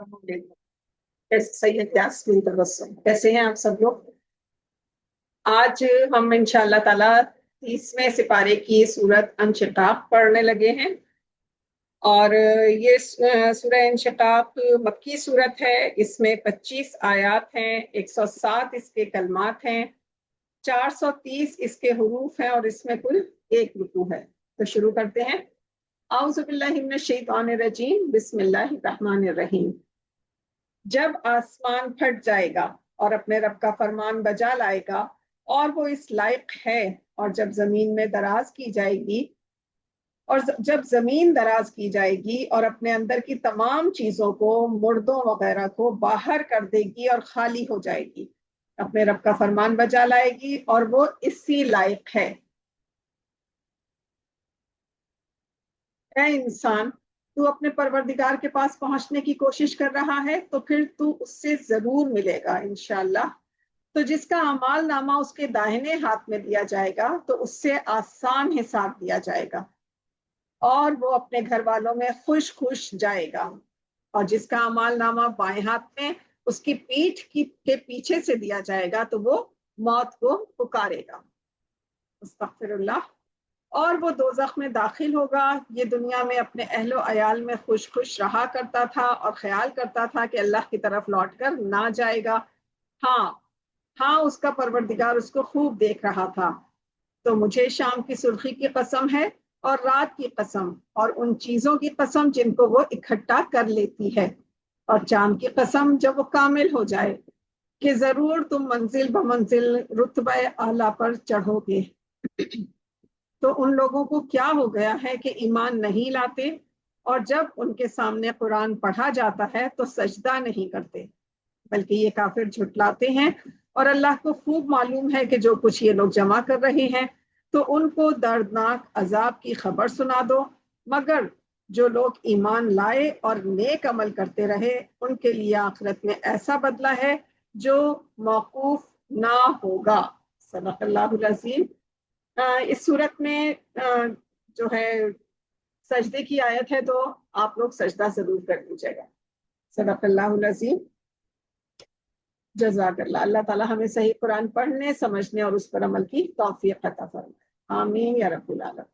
सैयद यास्मीन तबस्सुम, कैसे हैं आप सब लोग? आज हम इंशाअल्लाह ताला 30वें सिपारे की सूरत अनशिकाक पढ़ने लगे हैं। और ये सूरह इंशिकाक मक्की सूरत है। इसमें 25 आयात हैं, 107 इसके कलमात हैं, 430 इसके हुरूफ हैं और इसमें कुल एक रुकू है। तो शुरू करते हैं। औज़ु बिल्लाहि मिनश शैतानिर रजीम, बिस्मिल्लाहिर रहमानिर रहीम। जब आसमान फट जाएगा और अपने रब का फरमान बजा लाएगा और वो इस लायक है, और जब जमीन में दराज की जाएगी, और जब जमीन दराज की जाएगी और अपने अंदर की तमाम चीजों को, मुर्दों वगैरह को बाहर कर देगी और खाली हो जाएगी, अपने रब का फरमान बजा लाएगी और वो इसी लायक है। ऐ इंसान, तू अपने परवरदिगार के पास पहुंचने की कोशिश कर रहा है तो फिर तू उससे जरूर मिलेगा इंशाअल्लाह। तो जिसका अमाल नामा उसके दाहिने हाथ में दिया जाएगा तो उससे आसान हिसाब दिया जाएगा और वो अपने घर वालों में खुश खुश जाएगा। और जिसका अमाल नामा बाएं हाथ में उसकी पीठ के पीछे से दिया जाएगा तो वो मौत को पुकारेगा। अस्तगफिरुल्लाह। और वो दोज़ख में दाखिल होगा। ये दुनिया में अपने अहलो अयाल में खुश खुश रहा करता था और ख्याल करता था कि अल्लाह की तरफ लौट कर ना जाएगा। हाँ हाँ, उसका परवरदिगार उसको खूब देख रहा था। तो मुझे शाम की सुर्खी की कसम है और रात की कसम और उन चीजों की कसम जिनको वो इकट्ठा कर लेती है, और चांद की कसम जब वो कामिल हो जाए, कि जरूर तुम मंजिल ब मंजिल रुतबे आला पर चढ़ोगे। तो उन लोगों को क्या हो गया है कि ईमान नहीं लाते, और जब उनके सामने कुरान पढ़ा जाता है तो सजदा नहीं करते, बल्कि ये काफिर झुटलाते हैं। और अल्लाह को खूब मालूम है कि जो कुछ ये लोग जमा कर रहे हैं। तो उनको दर्दनाक अजाब की खबर सुना दो, मगर जो लोग ईमान लाए और नेक अमल करते रहे उनके लिए आखिरत में ऐसा बदला है जो मौकूफ ना होगा। सदक़ल्लाहुल अज़ीम। इस सूरत में जो है सजदे की आयत है, तो आप लोग सजदा जरूर कर लीजिएगा। सदक़ल्लाहुल अज़ीम। जज़ाकल्लाह। अल्लाह ताला हमें सही कुरान पढ़ने, समझने और उस पर अमल की तौफीक अता फरमाए। आमीन या रब्बुल आलमीन।